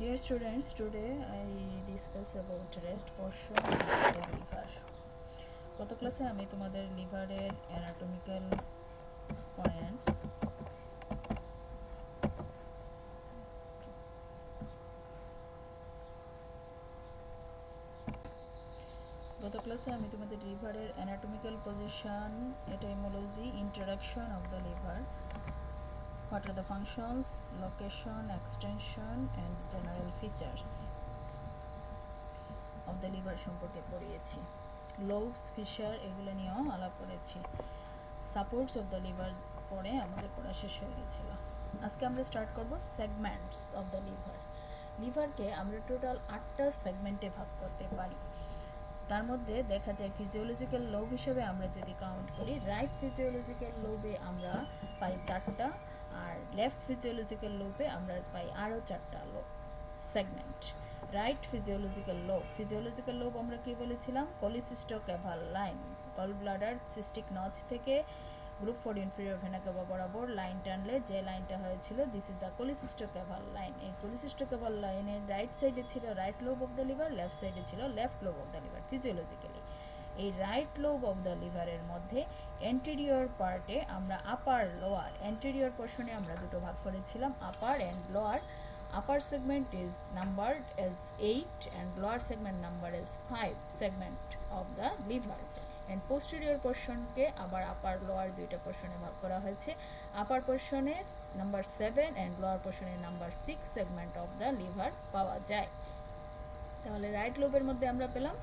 Dear students, today I discuss about rest portion of the liver. গত ক্লাসে আমি তোমাদের লিভারের অ্যানাটমিক্যাল পয়েন্টস লিভারের anatomical position, etymology, interaction of the liver, what are the functions, location, extension and general features of the liver সম্পর্কে পড়িয়েছি। Lobes, fisher এগুলো নিয়েও আলাপ করেছি। সাপোর্টস অফ দ্য লিভার পরে আমাদের পড়া শেষ হয়ে গেছিল। আজকে আমরা স্টার্ট করব সেগমেন্টস অফ দ্য লিভার। লিভারকে আমরা টোটাল 8টা সেগমেন্টে ভাগ করতে পারি। তার মধ্যে দেখা যায় ফিজিওলজিক্যাল লোব হিসেবে আমরা যদি কাউন্ট করি, রাইট ফিজিওলজিক্যাল লোবে আমরা পাই 4টা, আর লেফট ফিজিওলজিক্যাল লোবে আমরা পাই আরও 4টা lobe segment. Right physiological lobe আমরা কি বলেছিলাম? Cholecystocaval line, gall bladder cystic notch থেকে গ্রুপ 4 ইনফেরিয়র ভেনা ক্যাভা বরাবর লাইন টানলে যে লাইনটা হয়েছিল, this is the cholecystocaval line. এই কোলিসিস্টোক্যাভাল লাইনের রাইট সাইডে ছিল right lobe of the liver, left সাইডে ছিল left lobe of the liver physiologically. এই রাইট লোব অফ দ্য লিভারের মধ্যে এন্টেরিয়র পার্টে আমরা আপার লোয়ার, এন্টেরিয়র পোর্শনে আমরা দুটো ভাগ করেছিলাম, upper and lower. Upper segment is numbered as 8 and lower segment number as 5 segment of the liver. And posterior portion के আবার upper lower দুইটা পোর্শনে ভাগ করা হয়েছে। upper পোর্শনে নাম্বার 7 and lower পোর্শনে number 6 segment of the liver পাওয়া যায়। তাহলে রাইট লোবের মধ্যে আমরা পেলাম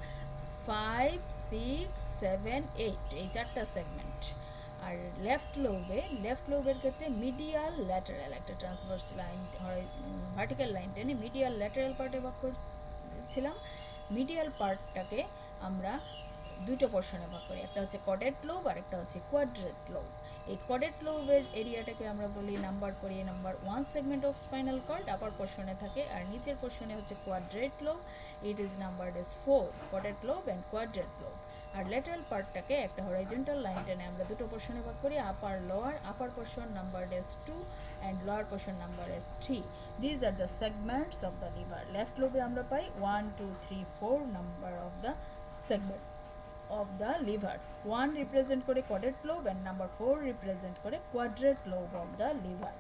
5, 6, 7, 8 এই 4টা সেগমেন্ট। আর লেফট লোবের ক্ষেত্রে মিডিয়াল ল্যাটারাল একটা ট্রান্সভার্স লাইন, ভার্টিক্যাল লাইন টেনে মিডিয়াল ল্যাটারাল পার্টে ভাগ করছিলাম। মিডিয়াল পার্টটাকে আমরা দুটো পোর্শনে ভাগ করি, একটা হচ্ছে কডেট লোব আর একটা হচ্ছে কোয়াড্রেট লোব। এই কডেট লোবের এরিয়াটাকে আমরা বলি নাম্বার করি number 1 segment of spinal cord, upper পোর্শনে থাকে, আর নিচের পোর্শনে হচ্ছে quadrate lobe, it is numbered as 4 caudate lobe and quadrate lobe. আর ল্যাটারাল পার্টটাকে একটা হরাইজন্টাল লাইন টেনে আমরা দুটো পোর্শনে ভাগ করি, upper lower, upper portion numbered as 2 and lower portion number as 3। These are the segments of the liver. Left লোবে আমরা পাই 1, 2, 3, 4 number of the segment of the liver. 1 represent করে caudate lobe and number 4 represent করে quadrate lobe of the liver.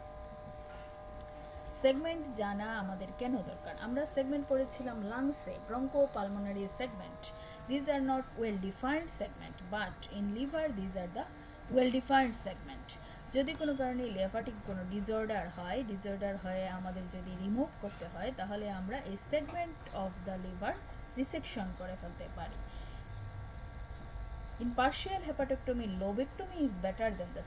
Segment জানা আমাদের কেন দরকার? আমরা সেগমেন্ট পড়েছিলাম লাংসে, bronchopulmonary segment. These are not well defined segment, but in liver these are the well defined segment. যদি কোনো কারণে লিভারেটিক কোনো ডিসঅর্ডার হয় আমাদের যদি রিমুভ করতে হয়, তাহলে আমরা এই segment of the liver resection করে ফেলতে পারি। In partial hepatectomy, lobectomy is better than the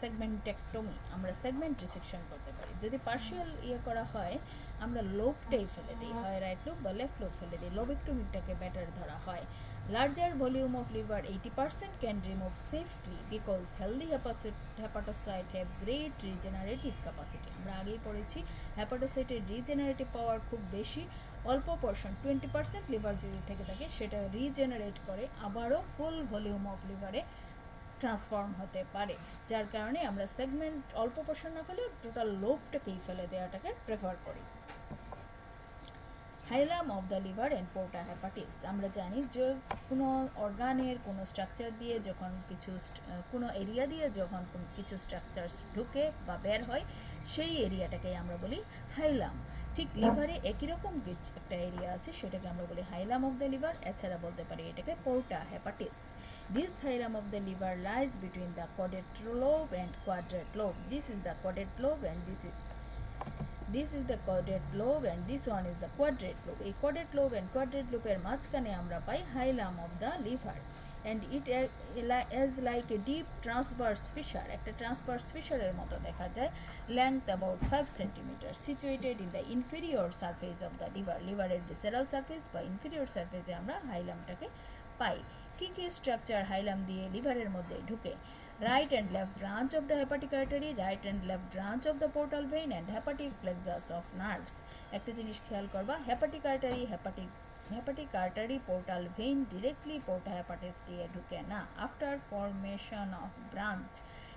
segmentectomy. আমরা সেগমেন্ট রিসেকশন করতে পারি। যদি পার্শিয়াল করা হয়, আমরা লোবটাই ফেলে দিই, হয় রাইট লোব বা লেফট লোব ফেলে দিই, লোবেক্টমিটাকে বেটার ধরা হয়। Larger volume of liver, 80% can remove safely because healthy hepatocyte have great regenerative capacity. আমরা আগেই পড়েছি হেপাটোসাইটের রিজেনারেটিভ পাওয়ার খুব বেশি। অল্প পোর্শন 20% লিভার যদি থেকে থাকে, সেটা রিজেনারেট করে আবারও ফুল ভলিউম অফ লিভারে ট্রান্সফর্ম হতে পারে, যার কারণে আমরা সেগমেন্ট অল্প পোর্শন না ফেলে টোটাল লোবটাকেই ফেলে দেওয়াটাকে প্রেফার করি। Hilum of the liver and porta hepatis. আমরা জানি যে কোনো অর্গানের কোনো স্ট্রাকচার দিয়ে যখন কোনো এরিয়া দিয়ে যখন কিছু স্ট্রাকচারস ঢুকে বা বের হয়, সেই এরিয়াটাকেই আমরা বলি হাইলাম। ঠিক লিভারে একই রকম একটা এরিয়া আছে, সেটাকে আমরা বলি হাইলাম অফ দ্য লিভার। এছাড়া বলতে পারি এটাকে porta hepatis. This hilum of the liver lies between the caudate lobe and quadrate lobe. This is the caudate lobe and this is the caudate lobe and this one is the quadrate lobe. এই caudate lobe and quadrate lobe এর মাঝখানে আমরা পাই hilum of the liver and it is like a deep transverse fissure, একটা transverse fissure এর মতো দেখা যায়, length about 5 cm, situated in the inferior surface of the liver. লিভারের visceral surface বা inferior surface এ আমরা হাইলামটাকে পাই। কি কি স্ট্রাকচার হাইলাম দিয়ে লিভারের মধ্যে ঢুকে? right and left branch of the hepatic artery, right and left branch of the portal vein and hepatic plexus of nerves. একটা জিনিস খেয়াল করবা, hepatic artery portal vein directly porta hepatis দিয়ে ঢুকে না। after formation of branch,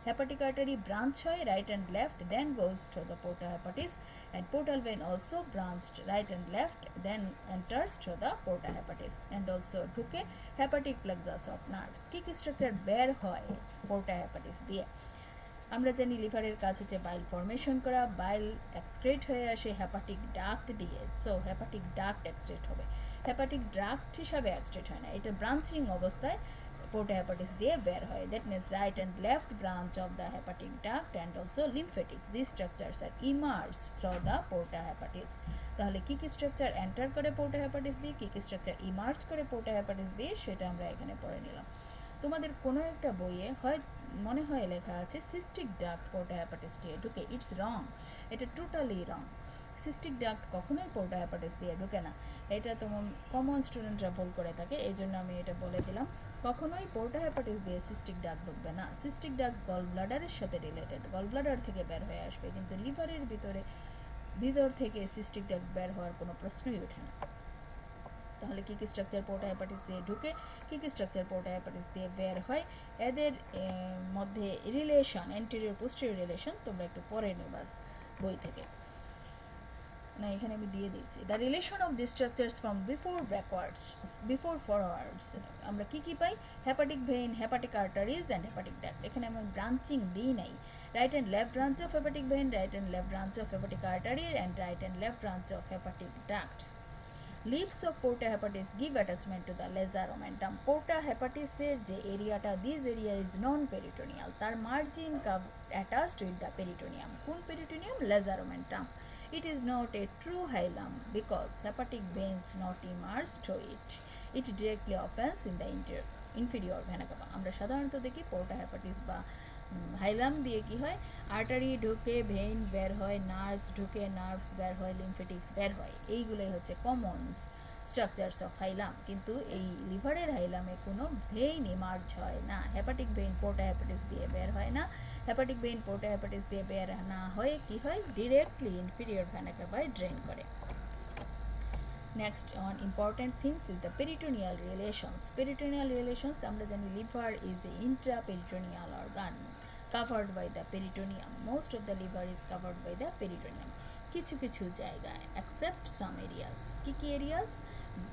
hepatic artery branch হয় right and left, then goes to the porta hepatis, and portal vein also branched right and left, then enters to the porta hepatis, and also ঢুকে hepatic plexus of nerves. কি কি structure বের হয় porta hepatis দিয়ে? আমরা জানি লিভারের কাজ হচ্ছে বাইল ফর্মেশন করা, বাইল এক্সক্রেট হয়ে আসে হেপাটিক ডাক্ট দিয়ে, সো হেপাটিক ডাক্ট এক্সক্রেট হবে। হেপাটিক ডাক্ট হিসাবে এক্সক্রেট হয় না, এটা ব্রাঞ্চিং অবস্থায় porta hepatis দিয়ে বের হয়। That means right and left branch of the hepatic duct and also lymphatics, this structures are emerge through the porta hepatis। তাহলে কী কী স্ট্রাকচার এন্টার করে porta hepatis দিয়ে, কী কী স্ট্রাকচার ইমার্জ করে porta hepatis দিয়ে, সেটা আমরা এখানে পড়ে নিলাম। তোমাদের কোনো একটা বইয়ে হয় মনে হয় লেখা আছে সিস্টিক ডাক্ট porta hepatis দিয়ে ঢুকে, ইটস রং, এটা টোটালি রং। সিস্টিক ডাক্ট কখনোই porta hepatis দিয়ে ঢুকে না, এটা তোমার কমন স্টুডেন্টরা ভুল করে থাকে, এই জন্য আমি এটা বলে দিলাম। কখনোই porta hepatis দিয়ে সিস্টিক ডাক্ট ঢুকবে না। সিস্টিক ডাক্ট গল ব্লাডারের সাথে রিলেটেড, গল ব্লাডার থেকে বের হয়ে আসবে, কিন্তু লিভারের ভিতর থেকে সিস্টিক ডাক্ট বের হওয়ার কোনো প্রশ্নই ওঠে না। তাহলে কী কী স্ট্রাকচার porta hepatis দিয়ে ঢুকে, কী কী স্ট্রাকচার porta hepatis দিয়ে বের হয়, এদের মধ্যে রিলেশন, অ্যান্টেরিয়র পোস্টেরিয়র রিলেশন তোমরা একটু পরে নেবা বই থেকে, না এখানে আমি দিয়ে দিয়েছি। The relation of the structures from before forwards, আমরা কী কী পাই? Hepatic vein, hepatic arteries and hepatic duct. এখানে আমি ব্রাঞ্চিং দিই নাই, right and left branch of hepatic vein, right and left branch of hepatic artery and right and left branch of hepatic ducts. Leaves of porta hepatis give attachment to the lesser omentum. porta hepatis এর যে এরিয়াটা, this area is non peritoneal, তার margin attached with the peritoneum। কোন পেরিটোনিয়াম? lesser omentum. It is not a true hilum because hepatic veins not emerge to it. It directly opens in the inferior vena cava. আমরা সাধারণত দেখি porta hepatis বা হাইলাম দিয়ে কি হয়, আর্টারি ঢুকে ভেইন বের হয়, নার্ভস ঢুকে নার্ভস বের হয়, লিমফেটিক্স বের হয়, এইগুলোই হচ্ছে কমন স্ট্রাকচারস অফ হাইলাম। কিন্তু এই লিভারের হাইলামে কোনো ভেইন ইমার্জ হয় না, হেপাটিক ভেইন porta hepatis দিয়ে বের হয় না। হেপাটিক ভেইন porta hepatis দিয়ে বের না হয়ে কি হয়, ডিরেক্টলি ইনফিরিয়র ভেনা কাভায় ড্রেন করে। Next on important things is the peritoneal relations. Peritoneal relations, আমরা জানি liver is a intraperitoneal organ covered by the peritoneum. Most of the liver is covered by the peritoneum. কিছু কিছু জায়গায় except some areas. কি কি areas?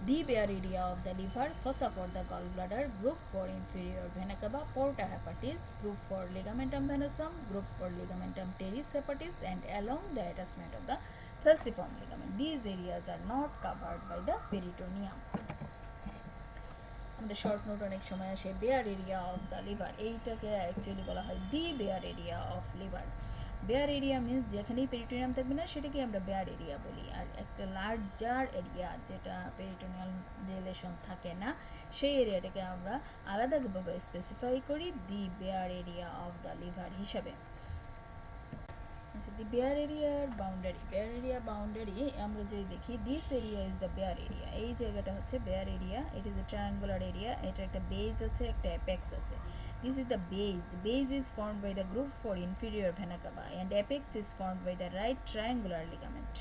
The bare area of the liver, fossa for the gallbladder, group for inferior vena cava, porta hepatis, group for ligamentum venosum, group for ligamentum teres hepatis, and along the attachment of the falciform ligament. These areas are not covered by the peritoneum. আমাদের short note অনেক সময় আসে bare area of the liver, এইটাকে actually বলা হয় the bare area of liver. Bare area means যেখানেই peritoneum থাকবে না সেটাকে আমরা বেয়ার এরিয়া বলি, আর একটা লার্জার এরিয়া যেটা পেরিটোনিয়াল রিলেশন থাকে না সেই এরিয়াটাকে আমরা আলাদাভাবে স্পেসিফাই করি the bare area of the liver হিসাবে। the bare area boundary আমরা যদি দেখি, this area is the bare area, এই জায়গাটা হচ্ছে bare area, it is a triangular area, এটা একটা বেজ আছে, একটা apex আছে। This is the base is formed by the group for inferior vena cava and apex is formed by the right triangular ligament.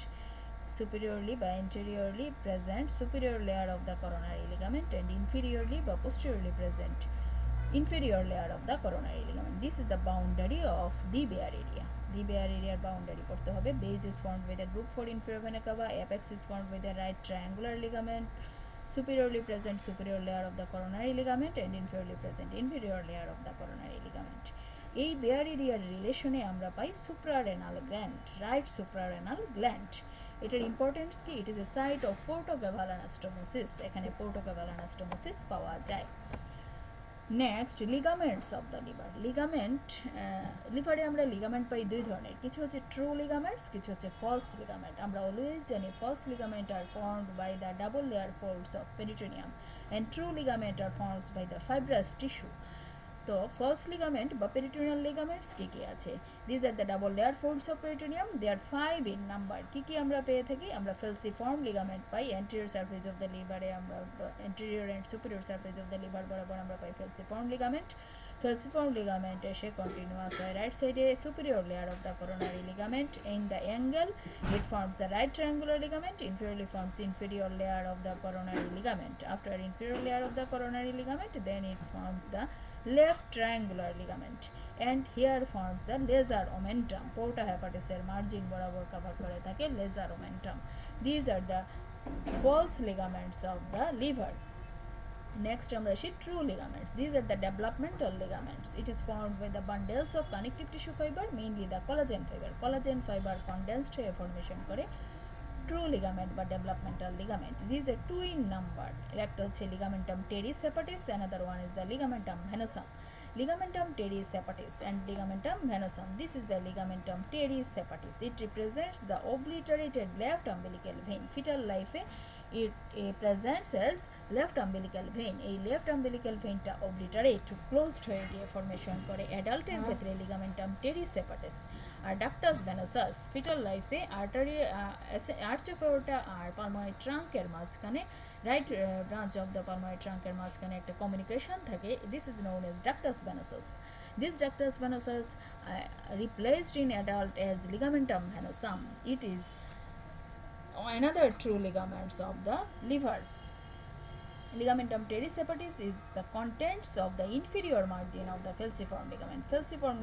Superiorly by anteriorly present superior layer of the coronary ligament and inferiorly by posteriorly present inferior layer of the coronary ligament. This is the boundary of the bare area. The bare area boundary করতে হবে। Base is formed by the group for inferior vena cava, apex is formed by the right triangular ligament, superiorly present superior layer of the coronary ligament and inferiorly present inferior layer of the coronary ligament. এই bare area রিলেশনে আমরা পাই suprarenal gland, right suprarenal gland। এটার importance কি? It is a site of portocaval anastomosis, এখানে portocaval anastomosis পাওয়া যায়। Next ligaments of the liver. লিভারে আমরা লিগামেন্ট পাই দুই ধরনের, কিছু হচ্ছে ট্রু লিগামেন্টস, কিছু হচ্ছে ফলস লিগামেন্ট। আমরা অলওয়েজ জানি false ligament are formed by the double layer folds of peritoneum and true ligament are formed by the fibrous tissue. তো ফলস লিগামেন্ট বা পেরিটোনিয়াল লিগামেন্টস কী কী আছে? These are the double layer folds of peritoneum, they are 5 in number. কী কী আমরা পেয়ে থাকি? আমরা ফেলসিফর্ম লিগামেন্ট পাই, অ্যান্টেরিয়র সারফেস অফ দ্য লিভারে আমরা anterior and superior surface of the liver বরাবর আমরা পাই ফেলসিফর্ম লিগামেন্ট। falciform ligament এসে continuous হয় right side superior layer of the coronary ligament in the angle it forms the right triangular ligament inferiorly forms inferior layer of the coronary ligament after inferior layer of the coronary ligament then it forms the left triangular ligament and here forms the lesser omentum porta hepatis এর margin বরাবর cover করে থাকে lesser omentum these are the false ligaments of the liver. Next আমরা আসি true ligaments. These are the developmental ligaments. It is formed by the bundles of connective tissue fiber, mainly the collagen fiber. Collagen fiber condensed হয়ে formation করে true ligament বা developmental ligament. These are two in number. একটা হচ্ছে ligamentum teres hepatis, another one is the ligamentum venosum. Ligamentum teres hepatis and ligamentum venosum. This is the ligamentum teres hepatis. It represents the obliterated left umbilical vein. Fetal life it presents as left umbilical vein. এই left umbilical vein-টা obliterate closed হয়ে গিয়ে formation করে অ্যাডাল্টের ক্ষেত্রে ligamentum teres hepatis R ductus venosus fetal life artery arch of aorta R pulmonary trunk এর মাঝখানে right branch of the pulmonary trunk এর মাঝখানে একটা communication থাকে. This is known as ductus venosus. This ductus venosus replaced in adult as ligamentum venosum. It is another true ligaments of the liver. Ligamentum teres hepatis is the contents of the inferior margin of the falciform ligament. Falciform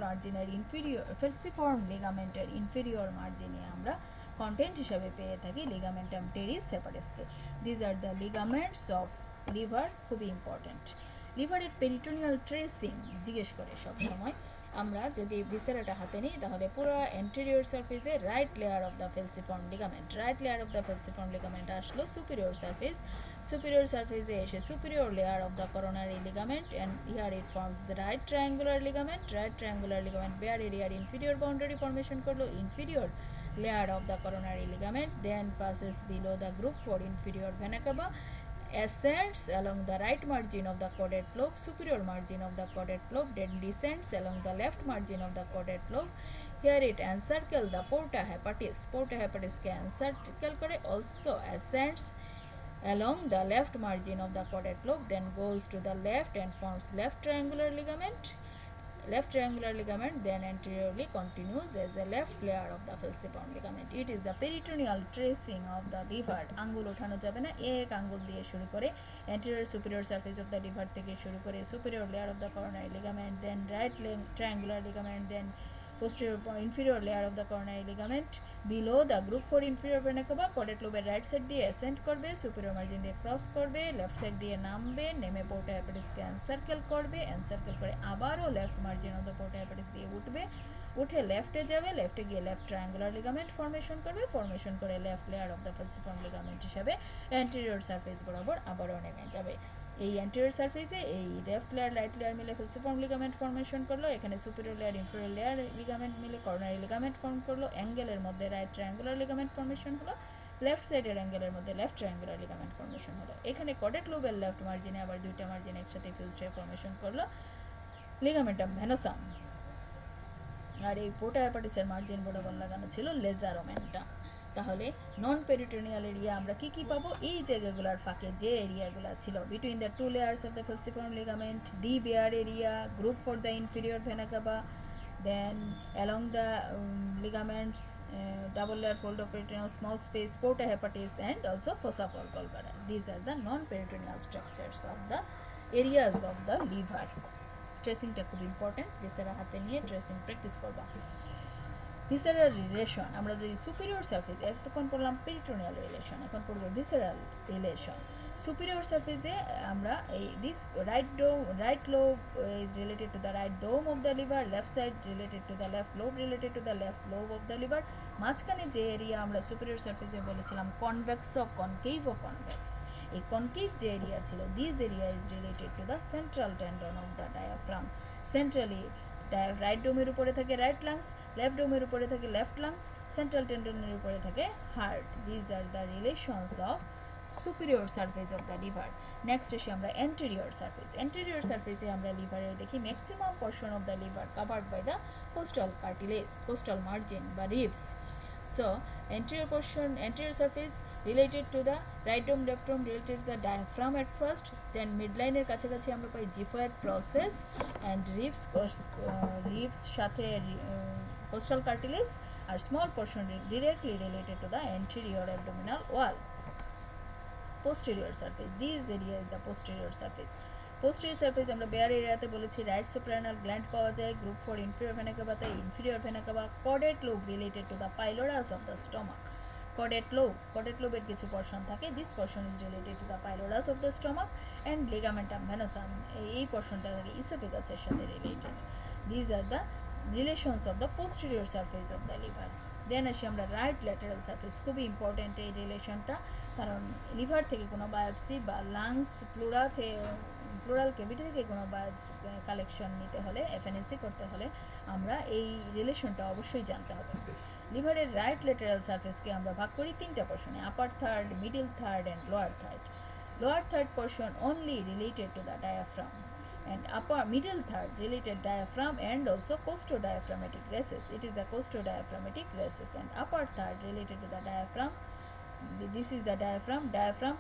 ligament inferior margin এ আমরা content হিসাবে পেয়ে থাকি ligamentum teres hepatis K. These are the ligaments of liver, খুবই important. লিভারের peritoneal tracing জিজ্ঞেস করে সব সময় আমরা যদি ভিসেরাটা হাতে নিই তাহলে পুরো অ্যান্টেরিয়র সারফেসে right layer of the falciform ligament আসলো সুপিরিয়র সারফেসে এসে superior layer of the coronary ligament and here it forms the right triangular ligament bare এরিয়ার ইনফিরিয়র বাউন্ডারি ফর্মেশন করলো inferior layer of the coronary ligament then passes below the group 4 inferior vena cava ascends along the right margin of the caudate lobe superior margin of the caudate lobe then descends along the left margin of the caudate lobe here it encircles the porta hepatis ke encircle kore also ascends along the left margin of the caudate lobe then goes to the left and forms left triangular ligament then anteriorly continues as a left layer of the falciform ligament. It is the peritoneal tracing of the liver. আঙ্গুল ওঠানো যাবে না, এক আঙ্গুল দিয়ে শুরু করে anterior superior surface of the liver থেকে শুরু করে superior layer of the coronary ligament, then right triangular ligament, then posterior inferior layer of the coronary ligament below the group 4 inferior vena cava caudate lobe right side দিয়ে ascend করবে superior margin দিয়ে cross করবে left side দিয়ে নামবে নেমে porta hepatis কে encircle করবে encircle করে আবারও left margin of the porta hepatis দিয়ে উঠে লেফটে যাবে লেফটে গিয়ে লেফট ট্রায়াঙ্গুলার লিগামেন্ট ফর্মেশন করে left layer of the falciform ligament হিসাবে অ্যান্টেরিয়র সারফেস বরাবর আবারও নেমে যাবে এই অ্যান্টেরিয়র সারফেসে এই লেফট লেয়ার রাইট লেয়ার মিলে falciform ligament ফর্মেশন করলো এখানে superior layer inferior layer ligament মিলে করোনারি লিগামেন্ট ফর্ম করলো অ্যাঙ্গেলের মধ্যে রাইট ট্রায়াঙ্গুলার লিগামেন্ট ফর্মেশন হলো লেফট সাইডের অ্যাঙ্গেলের মধ্যে লেফট ট্রায়াঙ্গুলার লিগামেন্ট ফর্মেশন হলো এখানে কডেট লোবের লেফট মার্জিনে আবার দুইটা মার্জিন একসাথে ফিউজড হয়ে ফর্মেশন করলো লিগামেন্টাম ভেনোসাম আর এই পোর্টা হেপাটিসের মার্জিন বরাবর লাগানো ছিল লেজার ওমেন্টাম তাহলে নন পেরিটোনিয়াল এরিয়া আমরা কি কি পাবো এই জায়গাগুলোর ফাঁকে যে এরিয়াগুলো ছিল between the two layers of the falciform ligament the bare area group for the inferior vena cava then along the ligaments double layer fold of peritoneal small space porta hepatis and also fossa pulchra these are the non peritoneal structures of the areas of the liver ট্রেসিংটা খুব important viscera হাতে নিয়ে tracing practice করবা visceral relation আমরা যদি superior surface এতক্ষণ পড়লাম peritoneal relation এখন পড়ব ভিসেরাল রিলেশন সুপিরিয়র সারফেসে আমরা এই this right lobe is related to the right dome of the liver left side related to the left lobe of the liver মাঝখানে যে এরিয়া আমরা সুপিরিয়র সারফেসে বলেছিলাম কনভেক্স ও কনকেভ এই কনকেভ যে এরিয়া ছিল this area is related to the central tendon of the diaphragm centrally right ডোমের উপরে থাকে রাইট লাংস লেফট ডোমের উপরে থাকে লেফট লাংস সেন্ট্রাল টেন্ডনের উপরে থাকে heart this are the relations of superior surface of the liver next আসি আমরা anterior surface এ আমরা লিভারের দেখি maximum portion of the liver covered by the costal cartilage costal margin বা ribs So anterior surface related to the right dome, left dome related to the diaphragm at first, then midline এর কাছাকাছি আমরা পাই xiphoid process and ribs সাথে costal cartilage R small portion directly related to the anterior abdominal wall. Posterior surface, this area is the posterior surface. Posterior surface আমরা bare এরিয়াতে বলেছি right suprarenal gland পাওয়া যায়, group 4 inferior vena cava, তাই inferior vena cava, caudate lobe related to the pylorus of the stomach. Caudate লোবের কিছু portion থাকে, this portion is related to the pylorus of the stomach and ligamentum venosum, এই পোরশনটা থাকে ইসোফেগাসের সাথে related. This are the relations of the posterior surface of the liver. Then আসি আমরা রাইট ল্যাটারাল সারফেস, খুবই ইম্পর্টেন্ট এই রিলেশনটা, কারণ লিভার থেকে কোনো বায়োপসি বা লাংস প্লুরাল ক্যাভিটি থেকে কোনো কালেকশন নিতে হলে, এফএনএসি করতে হলে আমরা এই রিলেশনটা অবশ্যই জানতে হবে। লিভারের রাইট ল্যাটারাল সারফেসকে আমরা ভাগ করি তিনটা পোর্শনে, upper third, middle third and lower third. Lower third portion only related to the diaphragm, and upper middle third related diaphragm and also costodiaphragmatic recess. It is the costodiaphragmatic recess, and upper third related to the diaphragm. This is the diaphragm,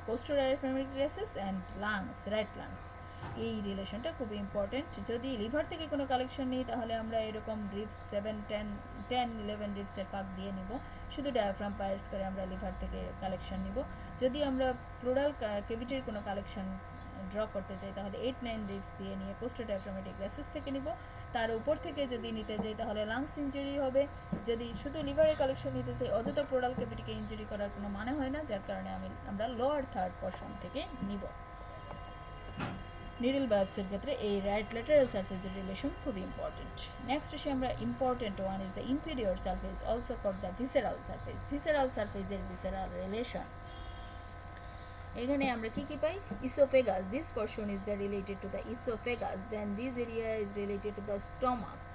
costodiaphragmatic recess and lungs, right lungs. এই রিলেশনটা খুব important. যদি liver থেকে কোনো collection নেই তাহলে আমরা এরকম রিবস 7, 10, 11 রিবসের ফাঁক দিয়ে নিব, শুধু ডায়াফ্রাম পায়ার্স করে আমরা লিভার থেকে কালেকশন নিব। যদি আমরা প্লুরাল ক্যাভিটির কোনো কালেকশন ড্র করতে চাই তাহলে 8, 9 রিবস দিয়ে নিয়ে কোস্টোডায়াফ্রামেটিক রেসেস থেকে নিব। তার উপর থেকে যদি নিতে যাই তাহলে লাংস ইঞ্জুরি হবে। যদি শুধু লিভারের কালেকশন নিতে চাই অযথা প্লুরাল ক্যাভিটিকে ইঞ্জুরি করার কোনো মানে হয় না, যার কারণে আমরা লোয়ার থার্ড পোরশন থেকে নিব। নিডল বায়োপসির ক্ষেত্রে এই রাইট ল্যাটারাল সারফেসের রিলেশন খুবই ইম্পর্টেন্ট। নেক্সট আসি আমরা important one is the inferior surface, also called the visceral surface. Visceral সারফেসের ভিসেরাল রিলেশন, এখানে আমরা কি পাই? Oesophagus, this portion is the related to the oesophagus, then this area is related to the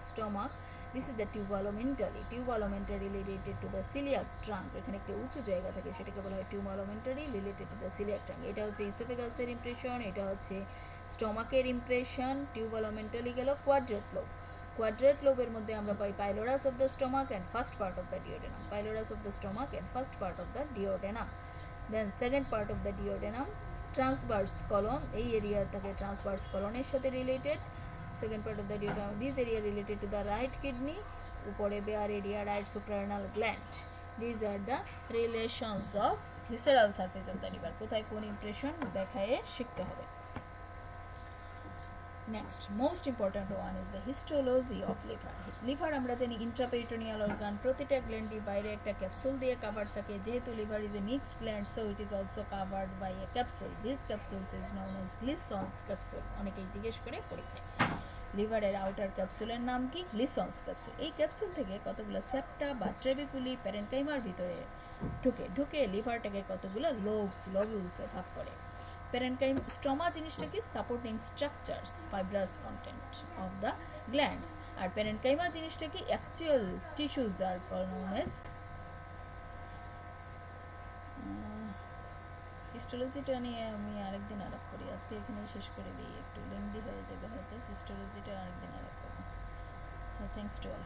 stomach, this is the tuber omentale related to the coeliac trunk, এখানে একটা উঁচু জায়গা থাকে সেটাকে বলা হয় tuber omentale related to the coeliac trunk. এটা হচ্ছে ইসোফেগাসের ইমপ্রেশন, এটা হচ্ছে স্টমাকের ইমপ্রেশন। টিউবালোমেন্টালি গেল কোয়াড্রেট লোবের মধ্যে আমরা পাই pylorus of the stomach and first part of the duodenum, then second part of the duodenum. Transverse colon, এই এরিয়া থাকে ট্রান্সভার্স কলনের সাথে related. Second part of the duodenum, this area related to the right kidney, উপরে bare area right suprarenal gland. This are the relations of visceral surface of the liver. কোথায় কোন impression দেখায় শিখতে হবে। Next most important one is the histology of liver. আমরা জানি intraperitoneal organ, প্রতিটা গ্ল্যান্ডের বাইরে একটা ক্যাপসুল দিয়ে কাভার থাকে। যেহেতু liver is a mixed gland, so it is also covered by a capsule. This capsules is known as Glisson's capsule. অনেকেই জিজ্ঞেস করে পরীক্ষায় লিভারের আউটার ক্যাপসুলের নাম কি? Glisson's capsule. এই ক্যাপসুল থেকে কতগুলো সেপ্টা বা ট্রেবিকুলি প্যারেনকাইমার ভিতরে ঢুকে লিভারটাকে কতগুলো লবিউলসে ভাগ করে। প্যারেনকাইম স্ট্রমা জিনিসটা কি? Supporting structures, fibrous content of the glands. আর প্যারেনকাইমা জিনিসটা কি? Actual tissues are known as হিস্টোলজিটা নিয়ে আমি আরেকদিন আলাপ করি, আজকে এখানে শেষ করে দিই, একটু লেন্দি হয়ে যাবে হয়তো। হিস্টোলজিটা আরেকদিন আলাপ করবো। So thanks to all.